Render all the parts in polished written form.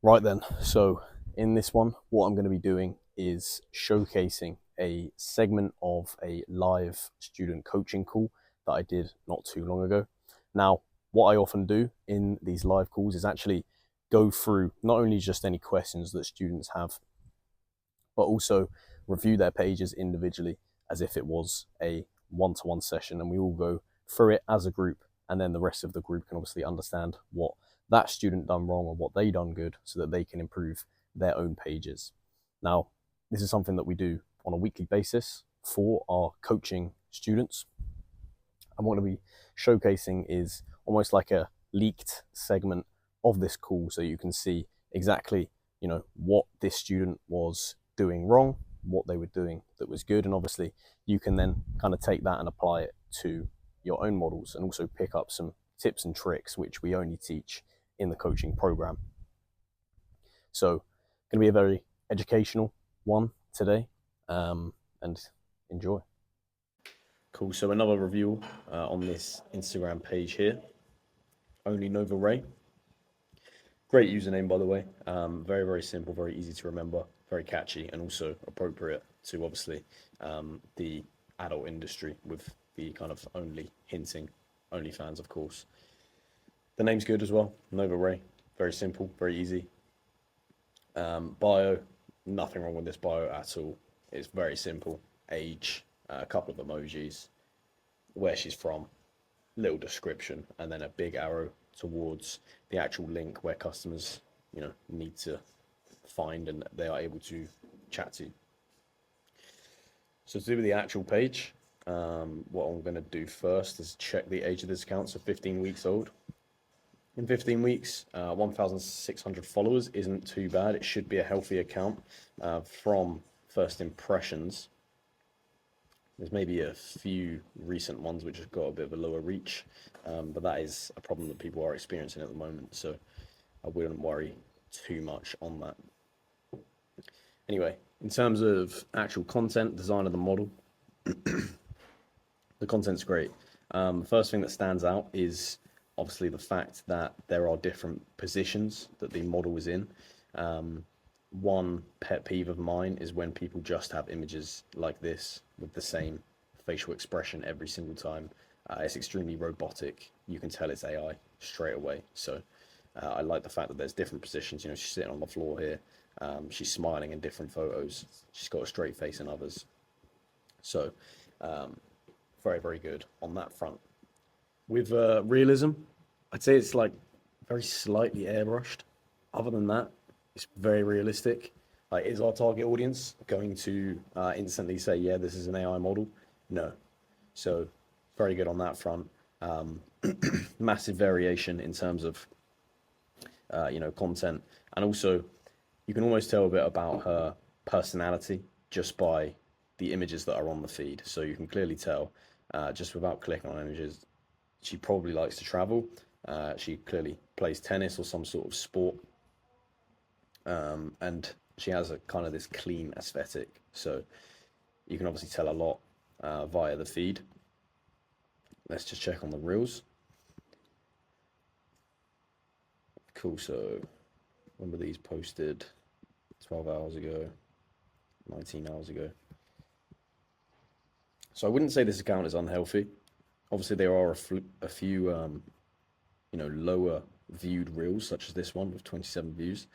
Right then, so in this one, what I'm going to be doing is showcasing a segment of a live student coaching call that I did not too long ago. Now, what I often do in these live calls is actually go through not only just any questions that students have, but also review their pages individually as if it was a one-to-one session, and we all go through it as a group, and then the rest of the group can obviously understand what that student done wrong or what they done good so that they can improve their own pages. Now, this is something that we do on a weekly basis for our coaching students, and what I'm going to be showcasing is almost like a leaked segment of this call, so you can see exactly what this student was doing wrong, what they were doing that was good, and obviously you can then kind of take that and apply it to your own models and also pick up some tips and tricks which we only teach in the coaching program. So going to be a very educational one today, and enjoy. Cool. So another review on this Instagram page here, Only Nova Ray. Great username, by the way. Very, very simple, very easy to remember, very catchy, and also appropriate to obviously the adult industry with the kind of only hinting OnlyFans, of course. The name's good as well, Nova Ray. Very simple, very easy. Bio, nothing wrong with this bio at all. It's very simple. Age, a couple of emojis, where she's from, little description, and then a big arrow towards the actual link where customers, need to find and they are able to chat to. So to do with the actual page, what I'm going to do first is check the age of this account, so 15 weeks old. In 15 weeks, 1,600 followers isn't too bad. It should be a healthy account from first impressions. There's maybe a few recent ones which have got a bit of a lower reach, but that is a problem that people are experiencing at the moment, so I wouldn't worry too much on that. Anyway, in terms of actual content, design of the model, the content's great. First thing that stands out is obviously the fact that there are different positions that the model is in. One pet peeve of mine is when people just have images like this with the same facial expression every single time. It's extremely robotic. You can tell it's AI straight away. So I like the fact that there's different positions. She's sitting on the floor here. She's smiling in different photos. She's got a straight face in others. So very, very good on that front. With realism, I'd say it's like very slightly airbrushed. Other than that, it's very realistic. Is our target audience going to instantly say, yeah, this is an AI model? No. So very good on that front. Massive variation in terms of, content. And also, you can almost tell a bit about her personality just by the images that are on the feed. So you can clearly tell, just without clicking on images, she probably likes to travel. She clearly plays tennis or some sort of sport. And she has a kind of this clean aesthetic. So you can obviously tell a lot via the feed. Let's just check on the reels. Cool, so when were these posted? 12 hours ago, 19 hours ago. So I wouldn't say this account is unhealthy. Obviously, there are a few, lower viewed reels, such as this one with 27 views.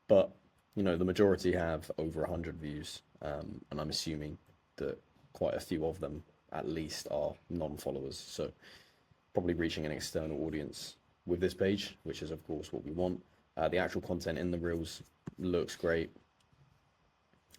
But, the majority have over 100 views. And I'm assuming that quite a few of them, at least, are non-followers. So probably reaching an external audience with this page, which is, of course, what we want. The actual content in the reels looks great.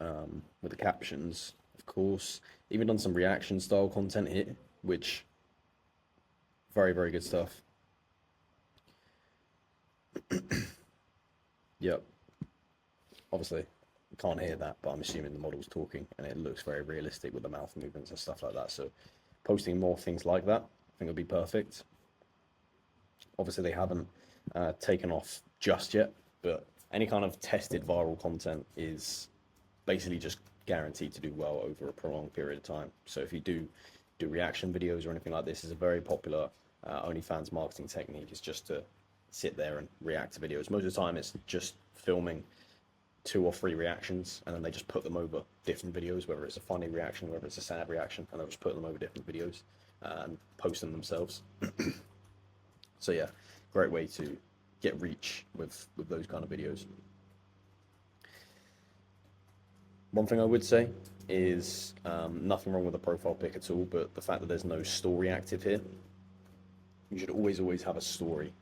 With the captions, of course. Even done some reaction style content here, which very, very good stuff. Yep. Obviously, you can't hear that, but I'm assuming the model's talking, and it looks very realistic with the mouth movements and stuff like that. So posting more things like that, I think would be perfect. Obviously, they haven't taken off just yet, but any kind of tested viral content is basically just guaranteed to do well over a prolonged period of time. So if you do reaction videos or anything like this, is a very popular OnlyFans marketing technique. Is just to sit there and react to videos. Most of the time it's just filming 2 or 3 reactions, and then they just put them over different videos, whether it's a funny reaction, whether it's a sad reaction, and they'll just put them over different videos and post them themselves. So yeah, great way to get reach with those kind of videos. One thing I would say is nothing wrong with the profile pic at all, but the fact that there's no story active here. You should always have a story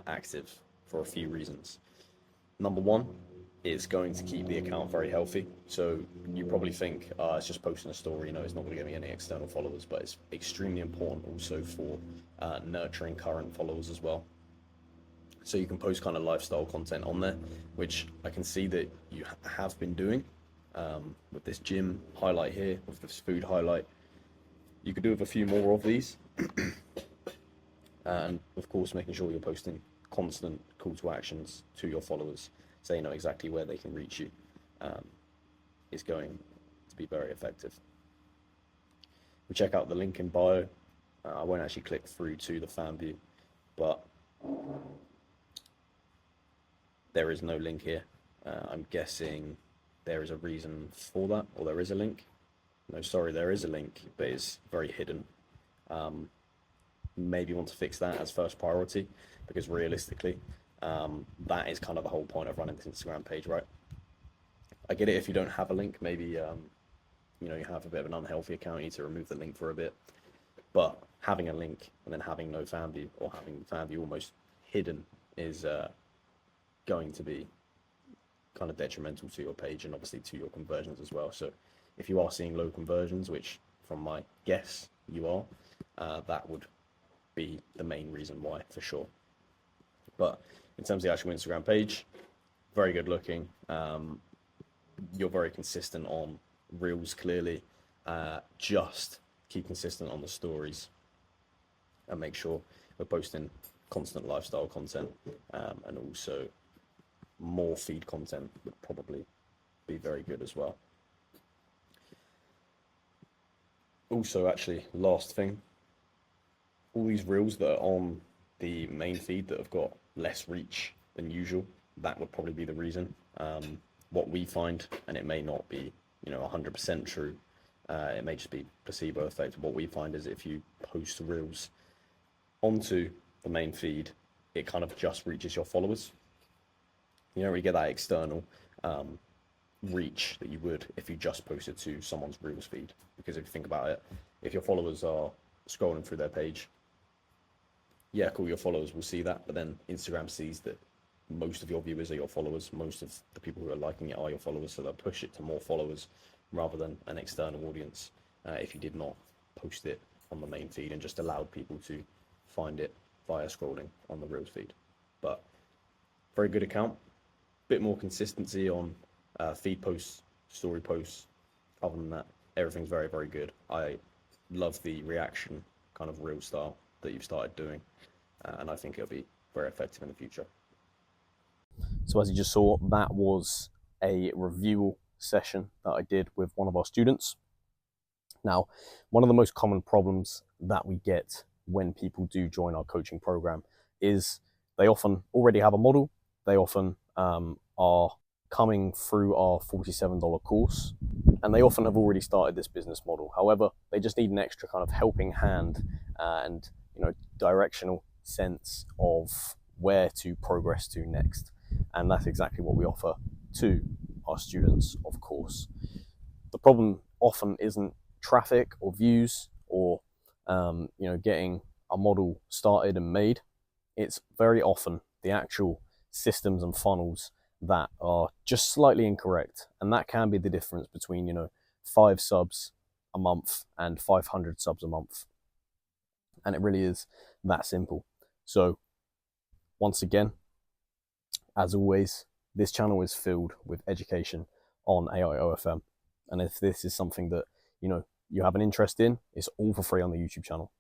active for a few reasons. Number one, it's going to keep the account very healthy. So you probably think, it's just posting a story, you know, it's not going to give me any external followers, but it's extremely important also for nurturing current followers as well. So you can post kind of lifestyle content on there, which I can see that you have been doing with this gym highlight here, with this food highlight. You could do with a few more of these. And of course, making sure you're posting constant call to actions to your followers, so you know exactly where they can reach you, is going to be very effective. We check out the link in bio. I won't actually click through to the fanvue, but there is no link here. I'm guessing there is a reason for that, or there is a link. No, sorry, there is a link, but it's very hidden. Maybe want to fix that as first priority, because realistically, that is kind of the whole point of running this Instagram page, right? I get it if you don't have a link, maybe you know, you have a bit of an unhealthy account, you need to remove the link for a bit. But having a link and then having no fanvue, or having fanvue almost hidden, is going to be kind of detrimental to your page and obviously to your conversions as well. So if you are seeing low conversions, which from my guess you are, that would be the main reason why, for sure. But in terms of the actual Instagram page, very good looking. You're very consistent on reels, clearly. Just keep consistent on the stories and make sure we're posting constant lifestyle content, and also more feed content would probably be very good as well. Also, actually, last thing, all these reels that are on the main feed that have got less reach than usual, that would probably be the reason. What we find, and it may not be, you know, 100% true, it may just be placebo effect. What we find is if you post reels onto the main feed, it kind of just reaches your followers. You don't really get that external reach that you would if you just posted to someone's reels feed. Because if you think about it, if your followers are scrolling through their page, yeah, cool, your followers will see that, but then Instagram sees that most of your viewers are your followers, most of the people who are liking it are your followers, so they'll push it to more followers rather than an external audience, if you did not post it on the main feed and just allowed people to find it via scrolling on the reels feed. But very good account, bit more consistency on feed posts, story posts. Other than that, everything's very, very good. I love the reaction kind of reel style that you've started doing, and I think it'll be very effective in the future. So as you just saw, that was a review session that I did with one of our students. Now, one of the most common problems that we get when people do join our coaching program is they often already have a model. They often are coming through our $47 course, and they often have already started this business model. However, they just need an extra kind of helping hand and, you know, directional sense of where to progress to next. And that's exactly what we offer to our students, of course. The problem often isn't traffic or views or you know, getting a model started and made. It's very often the actual systems and funnels that are just slightly incorrect, and that can be the difference between, you know, 5 subs a month and 500 subs a month. And it really is that simple. So once again, as always, this channel is filled with education on AI OFM. And if this is something that, you know, you have an interest in, it's all for free on the YouTube channel.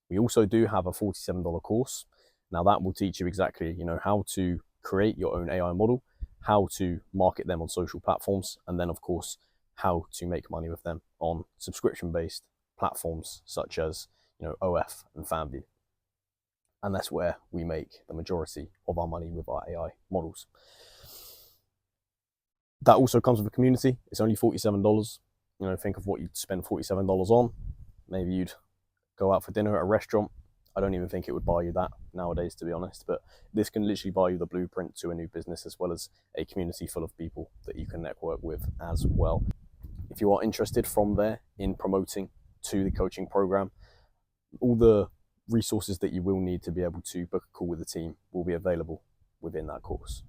We also do have a $47 course. Now that will teach you exactly, you know, how to create your own AI model, how to market them on social platforms, and then of course, how to make money with them on subscription-based platforms such as, you know, OF and fanvue. And that's where we make the majority of our money with our AI models. That also comes with a community. It's only $47. You know, think of what you'd spend $47 on. Maybe you'd go out for dinner at a restaurant. I don't even think it would buy you that nowadays, to be honest, but this can literally buy you the blueprint to a new business, as well as a community full of people that you can network with as well. If you are interested from there in promoting to the coaching program, all the resources that you will need to be able to book a call with the team will be available within that course.